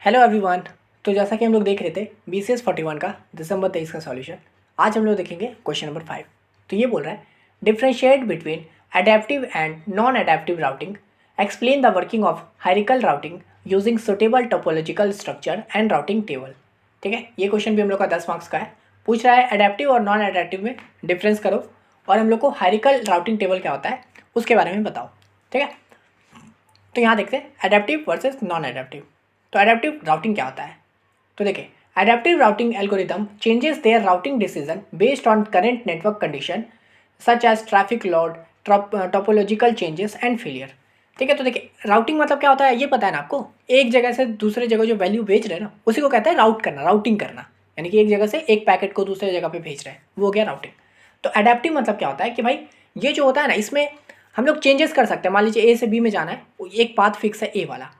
Hello everyone. तो जैसा कि हम लोग देख रहे थे BCS 41 का दिसंबर 23 का सॉल्यूशन, आज हम लोग देखेंगे क्वेश्चन नंबर 5। तो ये बोल रहा है differentiate between adaptive and non adaptive routing, explain the working of hierarchical routing using suitable topological structure and routing table. ठीक है, ये क्वेश्चन भी हम लोग का 10 मार्क्स का है। पूछ रहा है एडेप्टिव और नॉन एडेप्टिव में डिफरेंस करो और हम लोग को हायरार्किकल राउटिंग टेबल क्या होता है उसके बारे में बताओ। ठीक है, तो यहाँ देखते हैं एडेप्टिव वर्सेस नॉन एडेप्टिव। तो एडेप्टिव राउटिंग क्या होता है, तो देखिए adaptive routing algorithm changes their routing decision based on current network condition such as traffic load, topological changes and failure. ठीक है, तो देखिए राउटिंग मतलब क्या होता है ये पता है ना आपको, एक जगह से दूसरे जगह जो वैल्यू भेज रहे हैं ना उसी को कहते हैं राउट करना, राउटिंग करना। यानी कि एक जगह से एक पैकेट को दूसरे जगह पे भेज रहे हैं, वो हो गया राउटिंग। तो एडेप्टिव मतलब क्या होता है कि भाई ये जो होता है ना इसमें हम लोग चेंजेस कर सकते हैं। मान लीजिए ए से बी में जाना है, एक पाथ फिक्स है ए वाला,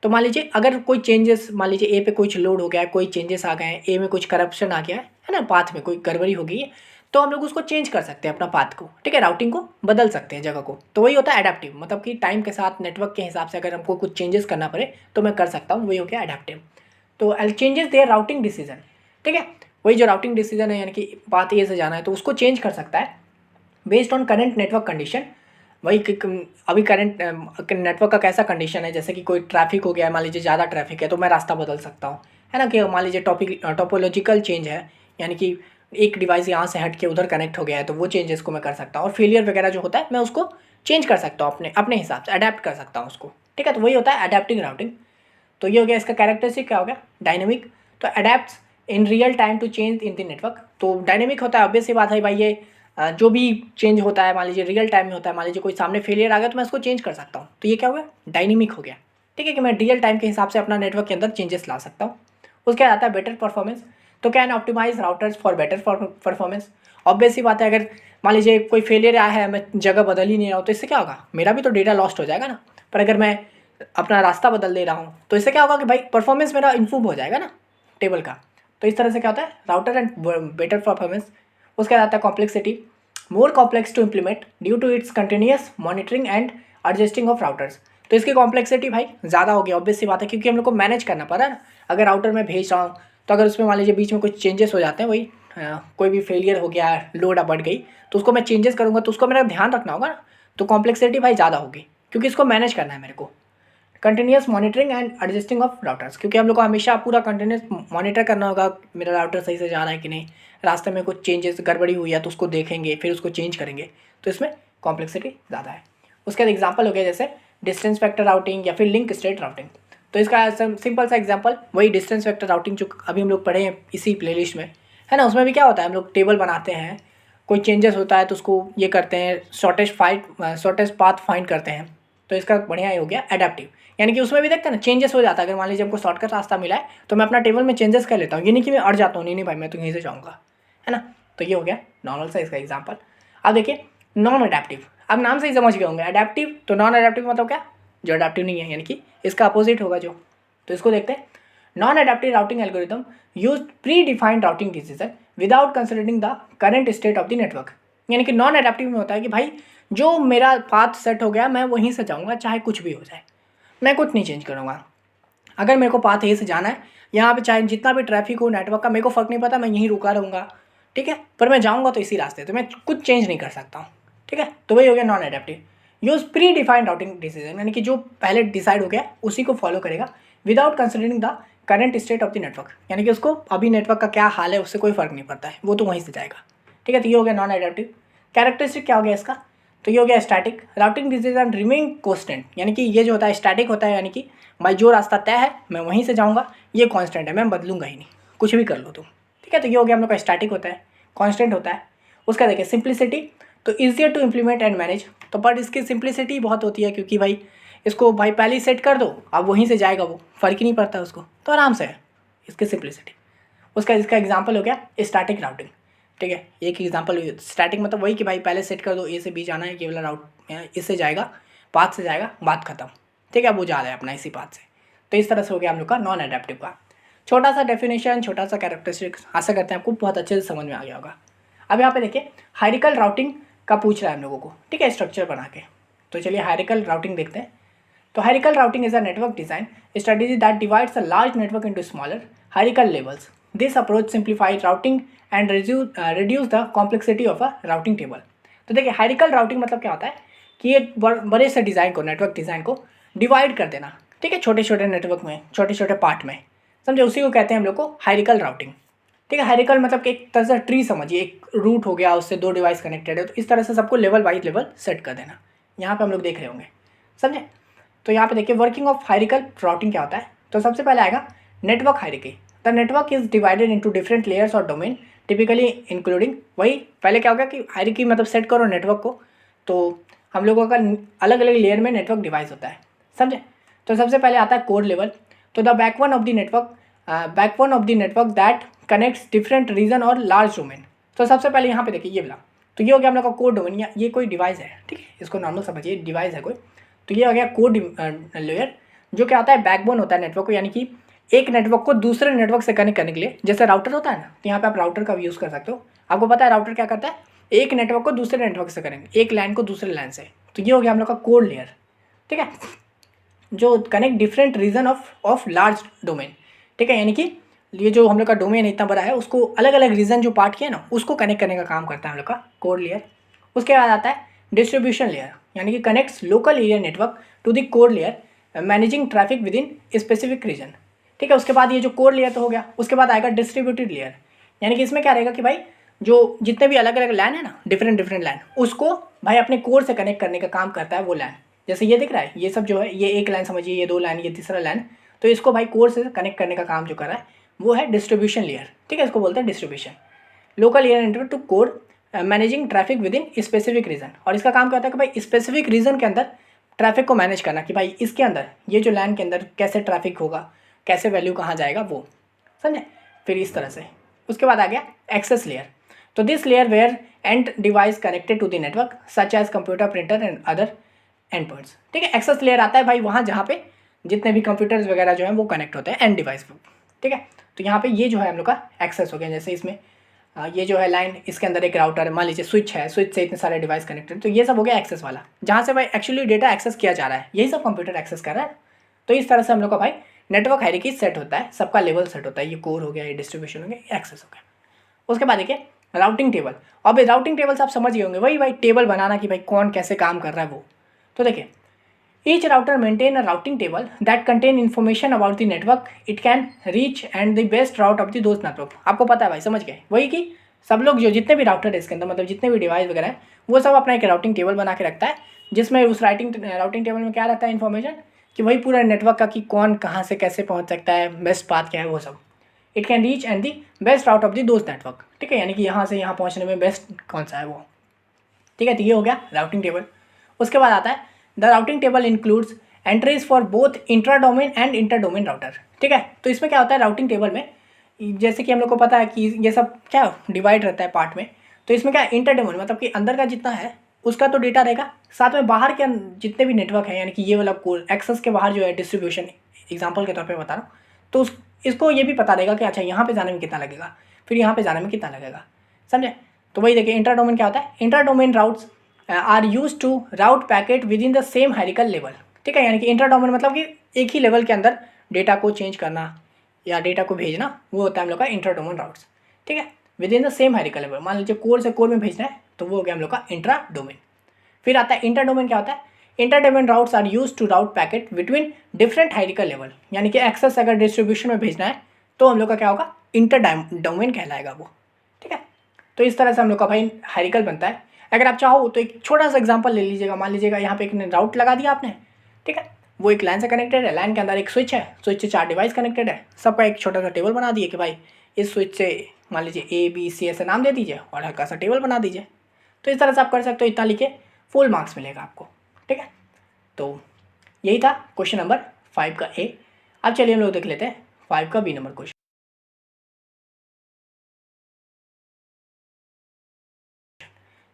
तो मान लीजिए अगर कोई चेंजेस, मान लीजिए ए पे कुछ लोड हो गया है, कोई चेंजेस आ गए हैं, ए में कुछ करप्शन आ गया है ना, पाथ में कोई गड़बड़ी हो गई है, तो हम लोग उसको चेंज कर सकते हैं अपना पाथ को। ठीक है, राउटिंग को बदल सकते हैं जगह को। तो वही होता है एडेप्टिव, मतलब कि टाइम के साथ नेटवर्क के हिसाब से अगर हमको कुछ चेंजेस करना पड़े तो मैं कर सकता हूँ, वही हो गया एडेप्टिव। तो L changes their routing decision. ठीक है, वही जो राउटिंग डिसीजन है यानी कि पाथ ए से जाना है तो उसको चेंज कर सकता है based on current network condition. वही अभी करंट नेटवर्क का कैसा कंडीशन है, जैसे कि कोई ट्रैफिक हो गया है, मान लीजिए ज़्यादा ट्रैफिक है तो मैं रास्ता बदल सकता हूँ, है ना। कि मान लीजिए टोपोलॉजिकल चेंज है, यानी कि एक डिवाइस यहाँ से हट के उधर कनेक्ट हो गया है तो वो चेंजेस को मैं कर सकता हूँ। और फेलियर वगैरह जो होता है मैं उसको चेंज कर सकता हूँ, अपने अपने हिसाब से अडेप्ट कर सकता हूँ उसको। ठीक है, तो वही होता है अडेप्टिंग राउटिंग। तो ये हो गया इसका कैरेक्टरिस्टिक, क्या हो गया डायनेमिक। तो adapt in real time to change in the network. तो डायनेमिक होता है, ऑब्वियस सी बात है भाई, ये जो भी चेंज होता है मान लीजिए रियल टाइम में होता है। मान लीजिए कोई सामने फेलियर आ गया तो मैं उसको चेंज कर सकता हूँ, तो ये क्या हो गया डायनेमिक हो गया। ठीक है, कि मैं रियल टाइम के हिसाब से अपना नेटवर्क के अंदर चेंजेस ला सकता हूँ। उसके बाद आता है बेटर परफॉर्मेंस। तो can optimize routers for better performance. Obvious सी बात है, अगर मान लीजिए कोई फेलियर आया है, मैं जगह बदल ही नहीं रहा हूँ, तो इससे क्या होगा, मेरा भी तो डेटा लॉस्ट हो जाएगा ना। पर अगर मैं अपना रास्ता बदल दे रहा हूँ तो इससे क्या होगा कि भाई परफॉर्मेंस मेरा इम्प्रूव हो जाएगा ना टेबल का। तो इस तरह से क्या होता है राउटर एंड बेटर परफॉर्मेंस। उसके बाद आता है complexity, more complex to implement due to its continuous monitoring and adjusting of routers. तो इसकी कॉम्प्लेक्सिटी भाई ज़्यादा हो गया, ऑब्वियस सी बात है, क्योंकि हम लोग को मैनेज करना पड़ रहा है ना। अगर राउटर में भेज रहा हूँ तो अगर उसमें मान लीजिए बीच में कुछ चेंजेस हो जाते हैं, वही कोई भी फेलियर हो गया, लोड बढ़ गई, तो उसको मैं चेंजेस करूँगा तो उसको मेरा ध्यान रखना होगा ना। तो कॉम्प्लेक्सिटी भाई ज़्यादा होगी क्योंकि इसको मैनेज करना है मेरे को। Continuous monitoring and adjusting of routers, क्योंकि हम लोग को हमेशा पूरा कंटिन्यूस मॉनिटर करना होगा मेरा राउटर सही से जा रहा है कि नहीं, रास्ते में कुछ चेंजेस गड़बड़ी हुई है तो उसको देखेंगे फिर उसको चेंज करेंगे। तो इसमें कॉम्प्लेक्सिटी ज़्यादा है। उसका एग्जाम्पल हो गया जैसे डिस्टेंस वेक्टर राउटिंग या फिर लिंक स्टेट राउटिंग। तो इसका सिंपल सा एग्जाम्पल वही डिस्टेंस वेक्टर राउटिंग जो अभी हम लोग पढ़े हैं इसी प्लेलिस्ट में, है ना। उसमें भी क्या होता है, हम लोग टेबल बनाते हैं, कोई चेंजेस होता है तो उसको ये करते हैं शॉर्टेस्ट पाथ फाइंड करते हैं। तो इसका बढ़िया ये हो गया एडेप्टिव, यानी कि उसमें भी देखते हैं ना चेंजेस हो जाता है। अगर मान लीजिए हमको शॉर्टकट रास्ता मिला है तो मैं अपना टेबल में चेंजेस कर लेता हूँ, ये नहीं कि मैं अड़ जाता हूँ, नहीं भाई मैं तो यहीं से जाऊँगा, है ना। तो ये हो गया नॉर्मल सा इसका एग्जाम्पल। अब देखिए नॉन अडेप्टिव, अब नाम से ही समझ गए होंगे अडेप्टिव। तो नॉन अडेप्टिव मतलब क्या, जो अडेप्टिव नहीं है, यानी कि इसका अपोजिट होगा जो। तो इसको देखते हैं, non adaptive routing algorithm use pre defined routing decision without considering the current state of the network. यानी कि नॉन अडेप्टिव में होता है कि भाई जो मेरा पाथ सेट हो गया मैं वहीं से जाऊँगा चाहे कुछ भी हो जाए, मैं कुछ नहीं चेंज करूँगा। अगर मेरे को पाथ ए से जाना है, यहाँ पे चाहे जितना भी ट्रैफिक हो नेटवर्क का मेरे को फ़र्क नहीं पता, मैं यहीं रुका रहूँगा। ठीक है, पर मैं जाऊँगा तो इसी रास्ते, तो मैं कुछ चेंज नहीं कर सकता हूँ। ठीक है, तो वही हो गया non adaptive. Use pre defined routing decision, यानी कि जो पहले डिसाइड हो गया उसी को फॉलो करेगा without considering the current state of the network. यानी कि उसको अभी नेटवर्क का क्या हाल है उससे कोई फ़र्क नहीं पड़ता है, वो तो वहीं से जाएगा। ठीक है, तो ये हो गया नॉन एडेप्टिव। कैरेक्टरिस्टिक क्या हो गया इसका, तो ये हो गया static routing decision remain constant. यानी कि ये जो होता है स्टैटिक होता है, यानी कि भाई जो रास्ता तय है मैं वहीं से जाऊँगा, ये कांस्टेंट है, मैं बदलूंगा ही नहीं, कुछ भी कर लो तुम। ठीक है, तो ये हो गया हम लोग का स्टैटिक होता है, कांस्टेंट होता है। उसका देखिए सिंप्लिसिटी, तो easier to implement and manage. तो बट इसकी सिंप्लिसिटी बहुत होती है क्योंकि भाई इसको भाई पहले ही सेट कर दो, अब वहीं से जाएगा, वो फ़र्क ही नहीं पड़ता उसको, तो आराम से है इसकी सिंप्लिसिटी। उसका इसका एग्जाम्पल हो गया स्टैटिक राउटिंग। ठीक है, एक एग्जाम्पल स्टैटिक मतलब वही कि भाई पहले सेट कर दो ए से बी जाना है, ये वाला राउट इससे जाएगा, पाथ से जाएगा, बात खत्म। ठीक है, वो जा रहा है अपना इसी पाथ से। तो इस तरह से हो गया हम लोग का नॉन एडेप्टिव का छोटा सा डेफिनेशन, छोटा सा कैरेक्टरिस्टिक। आशा करते हैं आपको बहुत अच्छे से समझ में आ गया होगा। अब यहाँ पे देखिए हायरार्किकल राउटिंग का पूछ रहा है हम लोगों को। ठीक है, स्ट्रक्चर बना के। तो चलिए हायरार्किकल राउटिंग देखते हैं। तो hierarchical routing is a network design strategy that divides a large network into smaller hierarchical levels. This approach simplified routing and reduce the complexity of a routing table. तो देखिए hierarchical routing मतलब क्या होता है कि एक बड़े से डिज़ाइन को, नेटवर्क डिज़ाइन को डिवाइड कर देना, ठीक है, छोटे छोटे नेटवर्क में, छोटे छोटे पार्ट में, समझे, उसी को कहते हैं हम लोग को हायरार्किकल राउटिंग. ठीक है, हायरार्किकल मतलब कि एक तरह से ट्री समझिए, एक रूट हो गया, उससे दो डिवाइस कनेक्टेड है, तो इस तरह से सबको लेवल बाई लेवल सेट कर देना. यहाँ पे हम लोग देख रहे होंगे, समझे. तो यहाँ पे देखिए वर्किंग ऑफ हायरार्किकल राउटिंग क्या होता है. तो सबसे पहले आएगा network hierarchy. The network is divided into different layers और डोमेन टिपिकली इंक्लूडिंग. वही पहले क्या होगा कि हायरार्की मतलब सेट करो नेटवर्क को, तो हम लोगों का अलग अलग लेयर में नेटवर्क डिवाइस होता है, समझे. तो सबसे पहले आता है कोर लेवल. तो the backbone of the network that connects different region और लार्ज डोमेन. तो सबसे पहले यहाँ पे देखिए ये वाला, तो ये हो गया हम लोग का कोर डोमेन, या ये कोई डिवाइस है, ठीक है, इसको नॉर्मल समझिए, डिवाइस है कोई. तो ये हो गया कोर लेयर, जो क्या होता है बैकबोन होता है नेटवर्क को, यानी कि एक नेटवर्क को दूसरे नेटवर्क से कनेक्ट करने के लिए, जैसे राउटर होता है ना, तो यहाँ पे आप राउटर का भी यूज़ कर सकते हो. आपको पता है राउटर क्या करता है, एक नेटवर्क को दूसरे नेटवर्क से करेंगे, एक लाइन को दूसरे लाइन से. तो ये हो गया हम लोग का कोर लेयर, ठीक है, जो connect different region of large domain. ठीक है, यानी कि ये जो हम लोग का डोमेन इतना बड़ा है, उसको अलग अलग रीजन जो पार्ट किया ना, उसको कनेक्ट करने का काम करता है हम लोग का कोर लेयर. उसके बाद आता है डिस्ट्रीब्यूशन लेयर, यानी कि connects local area network to the core layer managing traffic within specific region. ठीक है, उसके बाद ये जो कोर लेयर तो हो गया, उसके बाद आएगा डिस्ट्रीब्यूटेड लेयर, यानी कि इसमें क्या रहेगा कि भाई जो जितने भी अलग अलग लैन है ना, डिफरेंट लैन, उसको भाई अपने कोर से कनेक्ट करने का काम करता है वो लैन. जैसे ये दिख रहा है, ये सब जो है, ये एक लाइन समझिए, ये दो लाइन, ये तीसरा लाइन, तो इसको भाई कोर से कनेक्ट करने का काम जो कर रहा है वो है डिस्ट्रीब्यूशन लेयर. ठीक है, इसको बोलते हैं distribution. Local area network to core managing traffic within specific region. और इसका काम क्या होता है कि भाई स्पेसिफिक रीजन के अंदर ट्रैफिक को मैनेज करना, कि भाई इसके अंदर ये जो लाइन के अंदर कैसे ट्रैफिक होगा, कैसे वैल्यू कहाँ जाएगा, वो समझे. फिर इस तरह से उसके बाद आ गया एक्सेस लेयर. तो this layer where end device connected to the network such as computer, printer and other end points. ठीक है, एक्सेस लेयर आता है भाई वहाँ जहाँ पे जितने भी कंप्यूटर्स वगैरह जो हैं वो कनेक्ट होते हैं एंड डिवाइस पर. ठीक है, तो यहाँ पे ये जो है हम लोग का एक्सेस हो गया. जैसे इसमें ये जो है लाइन, इसके अंदर एक राउटर है, मान लीजिए स्विच है, स्विच से इतने सारे डिवाइस कनेक्टेड, तो ये सब हो गया एक्सेस वाला, जहाँ से भाई एक्चुअली डेटा एक्सेस किया जा रहा है, यही सब कंप्यूटर एक्सेस कर रहा है. तो इस तरह से हम लोग का भाई नेटवर्क हायरार्की सेट होता है, सबका लेवल सेट होता है. ये कोर हो गया, ये डिस्ट्रीब्यूशन हो गया, ये एक्सेस हो गया. उसके बाद देखिए राउटिंग टेबल. अब राउटिंग टेबल से आप समझ गए होंगे, वही भाई टेबल बनाना कि भाई कौन कैसे काम कर रहा है वो. तो देखिए each router maintain a routing table that contain information about the network it can reach and the best route of the those network. आपको पता है भाई, समझ गए, वही कि सब लोग जो जितने भी राउटर है इसके अंदर, मतलब जितने भी डिवाइस वगैरह है, वो सब अपना एक राउटिंग टेबल बना के रखता है, जिसमें उस राउटिंग टेबल में क्या रहता है इन्फॉर्मेशन, कि वही पूरा नेटवर्क का कि कौन कहाँ से कैसे पहुँच सकता है, बेस्ट पाथ क्या है, वो सब. It can reach and the best route of the those network. ठीक है, यानी कि यहाँ से यहाँ पहुँचने में बेस्ट कौन सा है वो. ठीक है, तो ये हो गया राउटिंग टेबल. उसके बाद आता है the routing table includes entries for both intra domain and inter domain router. ठीक है, तो इसमें क्या होता है राउटिंग टेबल में, जैसे कि हम लोग को पता है कि ये सब क्या डिवाइड रहता है पार्ट में, तो इसमें क्या इंटर डोमेन मतलब कि अंदर का जितना है उसका तो डेटा रहेगा, साथ में बाहर के जितने भी नेटवर्क है, यानी कि ये वाला कोर एक्सेस के बाहर जो है डिस्ट्रीब्यूशन, एग्जाम्पल के तौर पर बता रहा हूँ, तो इसको ये भी पता रहेगा कि अच्छा यहाँ पे जाने में कितना लगेगा, फिर यहाँ पे जाने में कितना लगेगा, समझे. तो वही देखिए इंटर डोमेन क्या होता है, inter domain routes are use to route packet within the same hierarchical level. ठीक है, यानी कि इंटर डोमेन मतलब कि एक ही लेवल के अंदर डेटा को चेंज करना या डेटा को भेजना, वो होता है हम लोग का इंटर डोमेन राउट्स. ठीक है, with in the same hierarchical level. मान लीजिए कोर से कोर में भेजना है, तो वो हो गया हम लोग का इंट्रा डोमेन. फिर आता है इंटर डोमेन. क्या होता है, inter domain routes are use to route packet between different hierarchical level, यानी कि एक्सेस अगर डिस्ट्रीब्यूशन में भेजना है तो हम लोग का क्या होगा, इंटर डोमेन कहलाएगा वो. ठीक है, तो इस तरह से हम लोग का भाई हायरार्किकल बनता है. अगर आप चाहो तो एक छोटा सा एग्जांपल ले लीजिएगा. मान लीजिएगा यहाँ पे एक राउट लगा दिया आपने, ठीक है, वो एक लाइन से कनेक्टेड है, लाइन के अंदर एक स्विच है, स्विच से 4 डिवाइस कनेक्टेड है, सबका एक छोटा सा टेबल बना दिए कि भाई इस स्विच से मान लीजिए ABC ऐसे नाम दे दीजिए और हल्का सा टेबल बना दीजिए. तो इस तरह से आप कर सकते हो, इतना लिखे फुल मार्क्स मिलेगा आपको. ठीक है, तो यही था क्वेश्चन नंबर 5 का A. अब चलिए हम लोग देख लेते हैं 5 का B नंबर क्वेश्चन.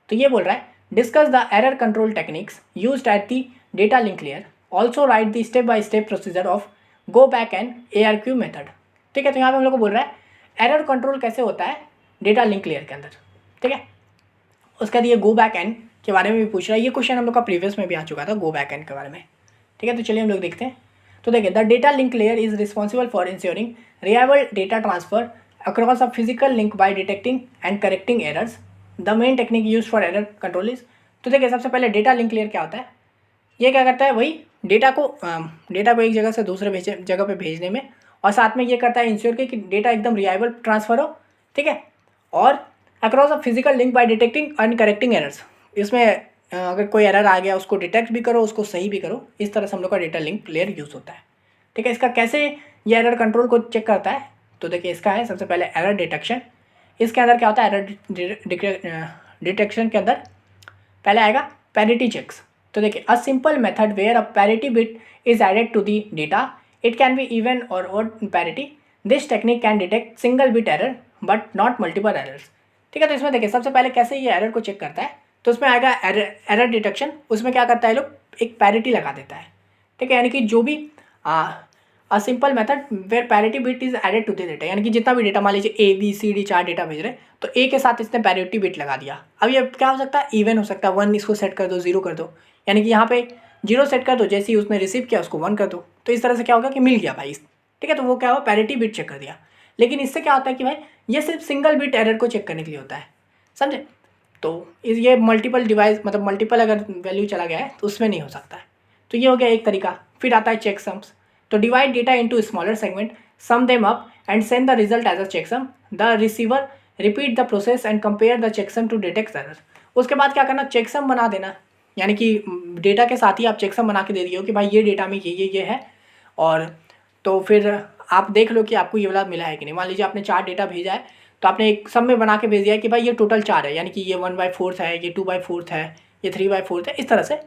तो ये बोल रहा है discuss the error control techniques used at the data link layer, also right the step by step procedure of go back and ARQ method. ठीक है, तो यहाँ पे हम लोग को बोल रहा है एरर कंट्रोल कैसे होता है डेटा लिंक लेयर के अंदर. ठीक है, उसके बाद ये गो बैक एंड के बारे में भी पूछ रहा है. ये क्वेश्चन हम लोग का प्रीवियस में भी आ चुका था, गो बैक एंड के बारे में. ठीक है, तो चलिए हम लोग देखते हैं। तो देखिए, the data link layer is responsible for ensuring reliable data transfer across a physical link by detecting and correcting errors. The main technique use for error control is. तो देखिए, सबसे पहले डेटा लिंक लेयर क्या होता है, ये क्या करता है, वही डेटा को एक जगह से दूसरे जगह पे भेजने में, और साथ में ये करता है इंश्योर कि डेटा एकदम रिलायबल ट्रांसफर हो, ठीक है, और across a physical link by detecting and correcting errors. इसमें अगर कोई एरर आ गया उसको डिटेक्ट भी करो, उसको सही भी करो, इस तरह से हम लोग का डेटा लिंक लेयर यूज़ होता है। ठीक है, इसका कैसे ये एरर कंट्रोल को चेक करता है, तो देखिए इसका है सबसे पहले एरर डिटेक्शन। इसके अंदर क्या होता है, एरर डिटेक्शन के अंदर पहले आएगा पैरिटी चेक्स। तो देखिए, a simple method where a parity bit is added to the data, it can be even और odd parity. This technique can detect single bit error but not multiple errors. ठीक है, तो इसमें देखिए सबसे पहले कैसे ये एरर को चेक करता है, तो उसमें आएगा एरर डिटेक्शन। उसमें क्या करता है, लोग एक पैरिटी लगा देता है। ठीक है, यानी कि जो भी a simple method where parity bit is added to the data, यानी कि जितना भी डेटा, मान लीजिए ABCD 4 डेटा भेज रहे हैं, तो A के साथ इसने पैरिटी बिट लगा दिया। अब ये क्या हो सकता है, इवन हो सकता है, 1 इसको सेट कर दो, 0 कर दो, यानी कि यहाँ पे 0 सेट कर दो, जैसे ही उसने रिसीव किया उसको 1 कर दो, तो इस तरह से क्या होगा कि मिल गया भाई। ठीक है, तो वो क्या हुआ, पैरिटी बिट चेक कर दिया। लेकिन इससे क्या होता है कि भाई ये सिर्फ सिंगल बिट एरर को चेक करने के लिए होता है, समझे। तो ये मल्टीपल डिवाइस, मतलब मल्टीपल अगर वैल्यू चला गया है तो उसमें नहीं हो सकता है। तो ये हो गया एक तरीका। फिर आता है चेक सम्स। तो divide data into smaller segment, sum them up and send the result as a checksum. The receiver repeat the process and compare the checksum to detect error. उसके बाद क्या करना, चेकसम बना देना, यानी कि डेटा के साथ ही आप चेकसम बना के दे दिए हो कि भाई ये डेटा में ये है, और तो फिर आप देख लो कि आपको ये वाला मिला है कि नहीं। मान लीजिए आपने 4 डेटा भेजा है, तो आपने एक सब में बना के भेज दिया है कि भाई ये टोटल 4 है, यानी कि ये 1/4 है, ये 2/4 है, ये 3/4 है, इस तरह से,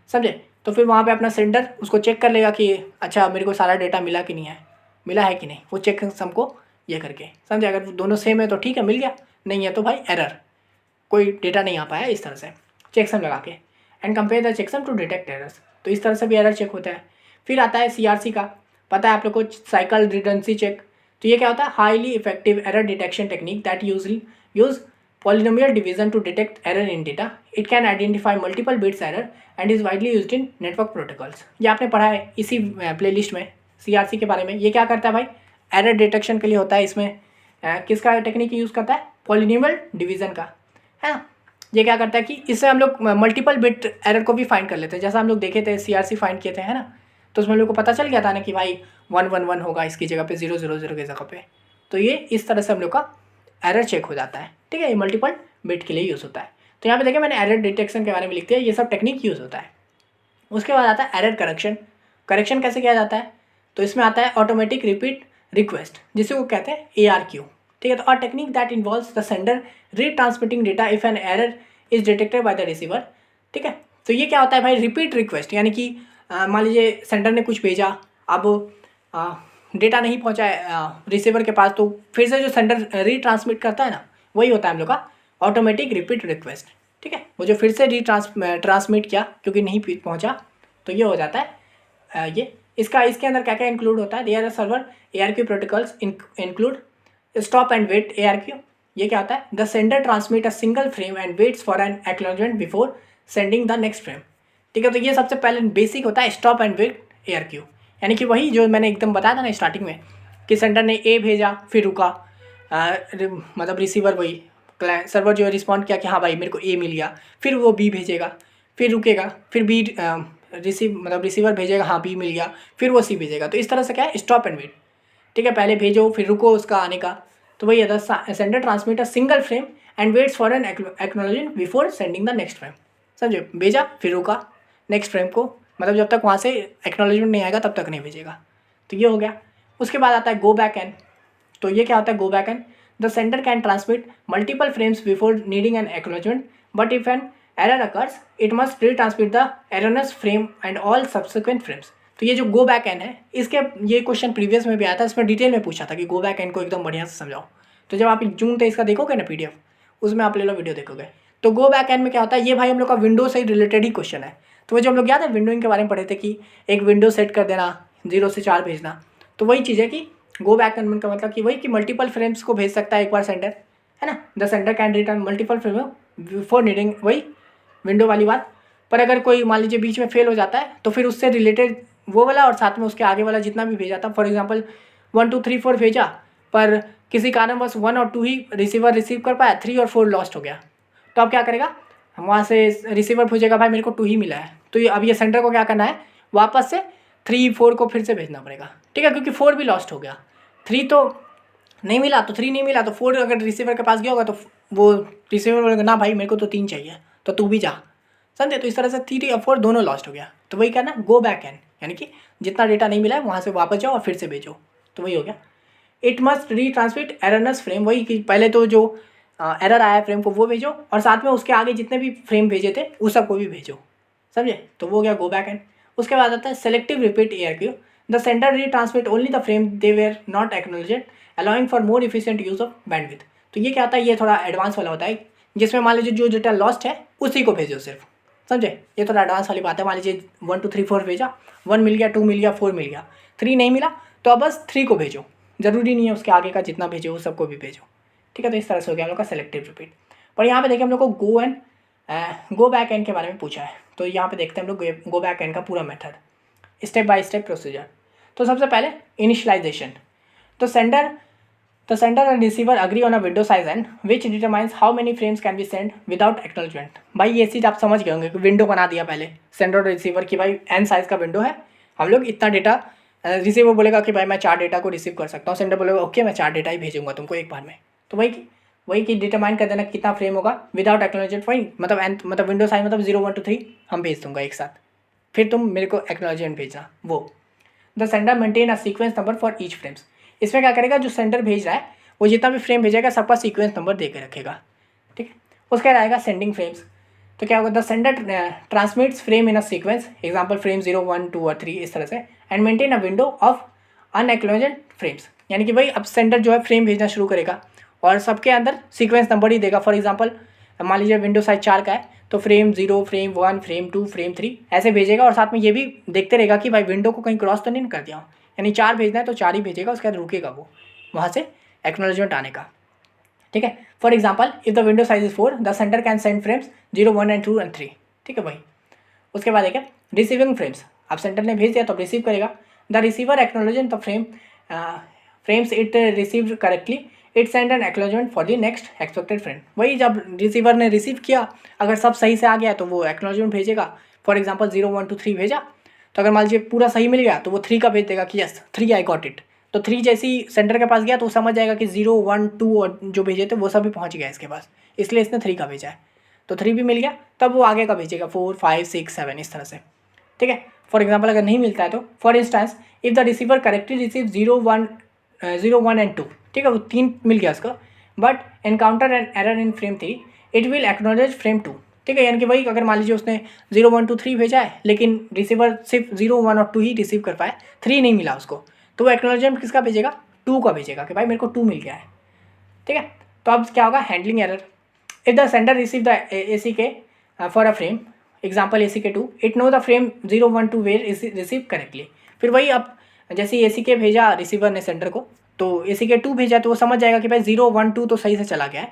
समझे। तो फिर वहाँ पे अपना सेंडर उसको चेक कर लेगा कि अच्छा मेरे को सारा डेटा मिला कि नहीं है, मिला है कि नहीं, वो चेक सम को ये करके, समझे। अगर दोनों सेम है तो ठीक है, मिल गया, नहीं है तो भाई एरर, कोई डेटा नहीं आ पाया, इस तरह से चेकसम लगा के। And compare the checksum to detect errors, तो इस तरह से भी एरर चेक होता है। फिर आता है CRC का, पता है आप लोग को, साइकिल रिडंडेंसी चेक। तो ये क्या होता है, highly effective error detection technique that use polynomial division to detect error in data. It can identify multiple bits error and is widely used in network protocols. ये आपने पढ़ा है इसी प्लेलिस्ट में CRC के बारे में। ये क्या करता है भाई, एरर डिटेक्शन के लिए होता है। इसमें किसका टेक्निक यूज़ करता है, पॉलिनोमियल डिवीजन का, है ना। ये क्या करता है कि इससे हम लोग मल्टीपल बिट एरर को भी फाइंड कर लेते हैं, जैसा हम लोग देखे थे CRC फाइंड किए थे, है ना। तो उसमें हम लोग को पता चल गया था ना कि भाई 111 होगा इसकी जगह पे, 000 की जगह पे। तो ये इस तरह से हम लोग का एरर चेक हो जाता है। ठीक है, ये मल्टीपल बिट के लिए यूज़ होता है। तो यहाँ पे देखिए मैंने एरर डिटेक्शन के बारे में लिख दिया, ये सब टेक्निक यूज़ होता है। उसके बाद आता है एरर करेक्शन। करेक्शन कैसे किया जाता है, तो इसमें आता है ऑटोमेटिक रिपीट रिक्वेस्ट, जिसे वो कहते हैं ARQ। ठीक है, तो a technique that involves the sender retransmitting data if an error is detected by the receiver. ठीक है, तो ये क्या होता है भाई, रिपीट रिक्वेस्ट, यानी कि मान लीजिए सेंडर ने कुछ भेजा, अब डेटा नहीं पहुंचा है रिसीवर के पास, तो फिर से जो सेंडर रीट्रांसमिट करता है ना, वही होता है हम लोग का ऑटोमेटिक रिपीट रिक्वेस्ट। ठीक है, वो जो फिर से ट्रांसमिट किया क्योंकि नहीं पहुंचा, तो ये हो जाता है ये। इसके अंदर क्या क्या इंक्लूड होता है, there are server ARQ protocols include stop and wait ARQ। ये क्या होता है, the sender transmit a single frame and waits for an acknowledgement before sending the next frame. ठीक है, तो ये सबसे पहले बेसिक होता है स्टॉप एंड वेट ARQ, यानी कि वही जो मैंने एकदम बताया था ना स्टार्टिंग में कि सेंडर ने A भेजा फिर रुका, मतलब रिसीवर वही सर्वर जो है रिस्पॉन्ड किया कि हाँ भाई मेरे को A मिल गया, फिर वो B भेजेगा, फिर रुकेगा, फिर B रिसीवर भेजेगा हाँ B मिल गया, फिर वो C भेजेगा। तो इस तरह से क्या है, स्टॉप एंड वेट। ठीक है, पहले भेजो फिर रुको उसका आने का, तो वही है sender transmit a single frame and waits for an acknowledgement before sending the next frame. समझे, भेजा फिर रुका नेक्स्ट फ्रेम को, मतलब जब तक वहाँ से एक्नॉलेजमेंट नहीं आएगा तब तक नहीं भेजेगा। तो ये हो गया। उसके बाद आता है गो बैक एन। तो ये क्या होता है, go back N, the sender can transmit multiple frames before needing an acknowledgement, but if an error occurs it must retransmit the erroneous frame and all subsequent frames. तो ये जो गो back N है, इसके ये question previous में भी आया था, इसमें डिटेल में पूछा था कि गो बैक एन को एकदम बढ़िया से समझाओ। तो जब आप जून 23 का देखोगे ना PDF, उसमें आप ले लो वीडियो देखोगे। तो गो बैक एन में क्या होता है, ये भाई हम लोग का विंडो से रिलेटेड ही क्वेश्चन है। तो वो जो हम लोग याद है विंडोइंग के बारे में पढ़े थे कि एक विंडो सेट कर देना, 0 से 4 भेजना, तो वही चीज़ है कि गो बैक एन का मतलब कि वही कि मल्टीपल फ्रेम्स को भेज सकता है एक बार सेंडर, है ना। The sender can return multiple frame before needing, वही विंडो वाली बात। पर अगर कोई मान लीजिए बीच में फेल हो जाता है तो फिर उससे रिलेटेड वो वाला और साथ में उसके आगे वाला जितना भी भेजा था, फॉर एग्जांपल 1 2 3 4 भेजा, पर किसी कारणवश 1 और 2 ही रिसीवर रिसीव कर पाया, 3 और 4 लॉस्ट हो गया, तो अब क्या करेगा, हम वहाँ से रिसीवर पूछेगा भाई मेरे को 2 ही मिला है, तो ये अब ये सेंटर को क्या करना है, वापस से 3 4 को फिर से भेजना पड़ेगा, ठीक है, क्योंकि 4 भी लॉस्ट हो गया, 3 तो नहीं मिला, तो 3 नहीं मिला तो 4 अगर रिसीवर के पास गया होगा तो वो रिसीवर बोलेगा ना भाई मेरे को तो 3 चाहिए, तो तू भी जा, समझे। तो इस तरह से 3 और 4 दोनों लॉस्ट हो गया, तो वही करना गो बैक एन, यानी कि जितना डेटा नहीं मिला है वहाँ से वापस जाओ और फिर से भेजो, तो वही हो गया। इट मस्ट री ट्रांसमिट एररनेस फ्रेम, वही कि पहले तो जो एरर आया फ्रेम को वो भेजो और साथ में उसके आगे जितने भी फ्रेम भेजे थे उस सबको भी भेजो, समझे, तो वो हो गया गो बैक एन। उसके बाद आता है selective repeat ARQ, the sender retransmit only the frame they were not acknowledged allowing for more efficient use of bandwidth. तो ये क्या होता है, ये थोड़ा एडवांस वाला होता है, जिसमें मान लीजिए जो डेटा लॉस्ट है उसी को भेजो सिर्फ, समझे, ये थोड़ा एडवांस वाली बात है। मान लीजिए 1 2 3 4 भेजा, 1 मिल गया, 2 मिल गया, 4 मिल गया, 3 नहीं मिला, तो अब बस 3 को भेजो, जरूरी नहीं है उसके आगे का जितना भेजो उस सबको भी भेजो, ठीक है। तो इस तरह से हो गया हम लोग का सेलेक्टिव रिपीट। पर यहाँ पे देखिए हम लोग को गो बैक एन के बारे में पूछा है, तो यहाँ पे देखते हैं हम लोग गो बैक एन का पूरा method, step by step procedure. तो सबसे पहले इनिशियलाइजेशन, तो sender and receiver agree on a window size N which determines how many frames can be send without acknowledgement. भाई ये चीज़ आप समझ गए होंगे कि विंडो बना दिया पहले सेंडर और रिसीवर की, भाई एन साइज का विंडो है, हम लोग इतना डेटा, रिसीवर बोलेगा कि भाई मैं 4 डेटा को रिसीव कर सकता हूँ, सेंडर बोलेगा ओके मैं 4 डेटा ही भेजूंगा तुमको एक बार में, तो वही कि डिटरमाइन कर देना कितना फ्रेम होगा विदाउट एक्नॉलेजमेंट, वही मतलब एन मतलब विंडो साइज मतलब 0 1 2 3 हम भेज दूंगा एक साथ, फिर तुम मेरे को एक्नॉलेजमेंट भेजना वो। The sender maintain a sequence number for each frames, इसमें क्या करेगा, जो सेंडर भेज रहा है वो जितना भी फ्रेम भेजेगा सबका सीक्वेंस नंबर दे के रखेगा, ठीक है। उसके बाद आएगा सेंडिंग फ्रेम्स, तो क्या होगा, the sender transmits frame in a sequence, example frame 0 1 2 और 3 इस तरह से, and maintain a window of unacknowledged frames, यानी कि भाई अब सेंडर जो है फ्रेम भेजना शुरू करेगा और सबके अंदर सीक्वेंस नंबर ही देगा। फॉर एग्जांपल मान लीजिए विंडो साइज 4 का है तो फ्रेम 0 फ्रेम 1 फ्रेम 2 फ्रेम 3 ऐसे भेजेगा, और साथ में ये भी देखते रहेगा कि भाई विंडो को कहीं क्रॉस तो नहीं कर दिया, यानी 4 भेजना है तो 4 ही भेजेगा, उसके बाद रुकेगा वो वहाँ से एक्नॉलेजमेंट आने का, ठीक है। For example if the window size is 4 the sender can send frames 0 1 and 2 and 3, ठीक है भाई। उसके बाद है रिसीविंग फ्रेम्स, अब सेंटर ने भेज दिया तो रिसीव करेगा, the receiver acknowledge the frames it receive correctly it send an acknowledgement for the next expected frame, वही जब रिसीवर ने रिसीव किया अगर सब सही से आ गया तो वो एक्नॉलेजमेंट भेजेगा। फॉर एग्जांपल 0 1 2 3 भेजा, तो अगर मान लीजिए पूरा सही मिल गया तो वो 3 का भेज देगा कि यस 3 आई गॉट इट, तो 3 जैसे ही सेंटर के पास गया तो वो समझ जाएगा कि 0 1 2 और जो भेजे थे वो सभी पहुंच गया इसके पास, इसलिए इसने 3 का भेजा है, तो 3 भी मिल गया, तब वो आगे का भेजेगा 4 5 6 7 इस तरह से, ठीक है। फॉर एग्जांपल अगर नहीं मिलता है तो for instance if the receiver correctly receive 0 1 and 2, ठीक है, वो 3 मिल गया उसको, but encounter an error in frame 3 it will acknowledge frame 2, ठीक है, यानी कि वही अगर मान लीजिए उसने 0 1 2 3 भेजा है लेकिन रिसीवर सिर्फ 0 1 और 2 ही रिसीव कर पाए, 3 नहीं मिला उसको, तो वो एक्नॉलेजमेंट किसका भेजेगा, 2 का भेजेगा कि भाई मेरे को 2 मिल गया है, ठीक है। तो अब क्या होगा, handling error, if the sender receive the ACK for a frame example ACK2 it know the frame 0 1 2 were receive correctly, फिर वही अब जैसे ACK भेजा रिसीवर ने सेंडर को, तो ACK2 भेजा तो वो समझ जाएगा कि भाई 0 1 2 तो सही से चला गया है,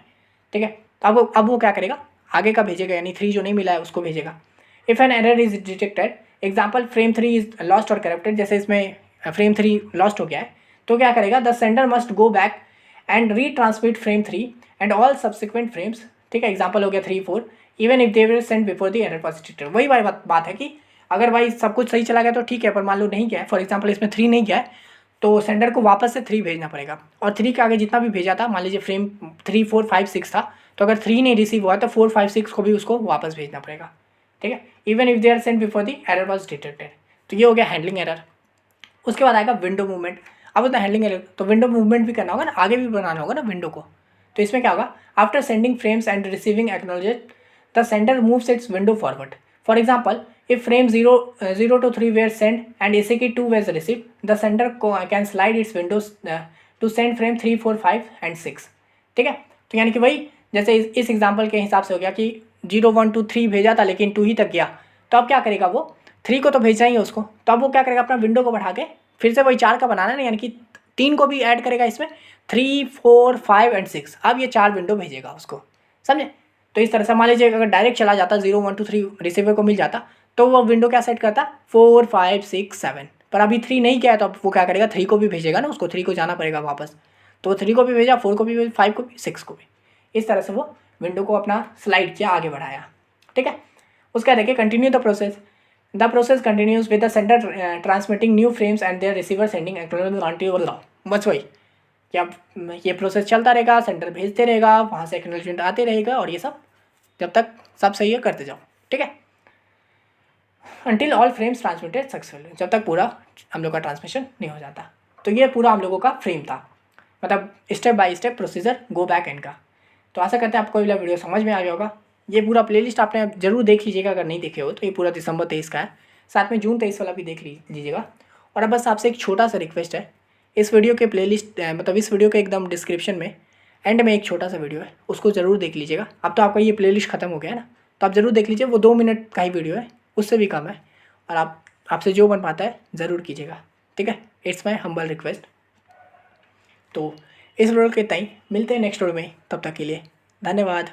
ठीक है। तो अब वो क्या करेगा, आगे का भेजेगा, यानी 3 जो नहीं मिला है उसको भेजेगा। If N error is detected example frame 3 is lost और करप्टेड, जैसे इसमें फ्रेम 3 लॉस्ट हो गया है, तो क्या करेगा, the sender must go back and retransmit frame 3 and all subsequent frames, ठीक है, एग्जाम्पल हो गया 3 4 even if they were sent before the error was detected. वही भाई बात है कि अगर भाई सब कुछ सही चला गया तो ठीक है, पर मान लो नहीं गया है, फॉर एग्जाम्पल इसमें 3 नहीं गया है, तो सेंडर को वापस से 3 भेजना पड़ेगा, और 3 के आगे जितना भी भेजा था, मान लीजिए फ्रेम 3 4 5 6 था, तो अगर 3 नहीं रिसीव हुआ तो 4 5 6 को भी उसको वापस भेजना पड़ेगा, ठीक है, even if they are send before the error was detected. तो ये हो गया हैंडलिंग एरर। उसके बाद आएगा विंडो मूवमेंट। अब होता है हैंडलिंग एरर, तो विंडो मूवमेंट भी करना होगा ना, आगे भी बनाना होगा ना विंडो को, तो इसमें क्या होगा, after sending frames and receiving acknowledge the sender moves it's window forward. For example if frame 0 to 3 were sent and ACK2 was received, the sender can slide its windows to send frame 3 4 5 and 6, ठीक है। तो यानी कि वही जैसे इस example के हिसाब से हो गया कि 0 1 2 3 भेजा था लेकिन 2 ही तक गया, तो अब क्या करेगा, वो 3 को तो भेजना ही है उसको, तो अब वो क्या करेगा, अपना विंडो को बढ़ा के फिर से वही 4 का बनाना है ना, यानी कि 3 को भी ऐड करेगा इसमें, 3 4 5 एंड 6, अब ये 4 विंडो भेजेगा उसको, समझे। तो इस तरह से मान लीजिए अगर डायरेक्ट चला जाता 0 1 2 3 रिसीवर को मिल जाता तो वो विंडो क्या सेट करता 4 5 6 7, पर अभी 3 नहीं किया है तो अब वो क्या करेगा 3 को भी भेजेगा ना, उसको 3 को जाना पड़ेगा वापस, तो वो 3 को भी भेजा, 4 को भी भेजा, 5 को भी, 6 को भी। इस तरह से वो विंडो को अपना स्लाइड किया, आगे बढ़ाया। ठीक है, उसका देखिए continue the process continues with the sender transmitting new frames and their receiver sending acknowledgement. बस वही कि अब ये प्रोसेस चलता रहेगा, सेंटर भेजते रहेगा, वहाँ से एक्नॉलेजमेंट आते रहेगा, और ये सब जब तक सब सही है करते जाओ। ठीक है, until all frames transmitted successfully, जब तक पूरा हम लोग का ट्रांसमिशन नहीं हो जाता। तो ये पूरा हम लोगों का फ्रेम था, मतलब step by step procedure go back and का। तो आशा करते हैं आपको ये वीडियो समझ में आ गया होगा। ये पूरा प्लेलिस्ट आपने जरूर देख लीजिएगा, अगर नहीं देखे हो तो ये पूरा दिसंबर 23 का है, साथ में जून 23 वाला भी देख लीजिएगा। और अब बस आपसे एक छोटा सा रिक्वेस्ट है, इस वीडियो के प्लेलिस्ट मतलब इस वीडियो के एकदम डिस्क्रिप्शन में एंड में एक छोटा सा वीडियो है, उसको ज़रूर देख लीजिएगा। अब तो आपका ये प्लेलिस्ट खत्म हो गया है ना, तो आप ज़रूर देख लीजिए, वो 2 मिनट का ही वीडियो है, उससे भी कम है, और आपसे जो बन पाता है ज़रूर कीजिएगा। ठीक है, इट्स माई हम्बल रिक्वेस्ट। तो इस वीडियो के ताई मिलते हैं नेक्स्ट वीडियो में, तब तक के लिए धन्यवाद।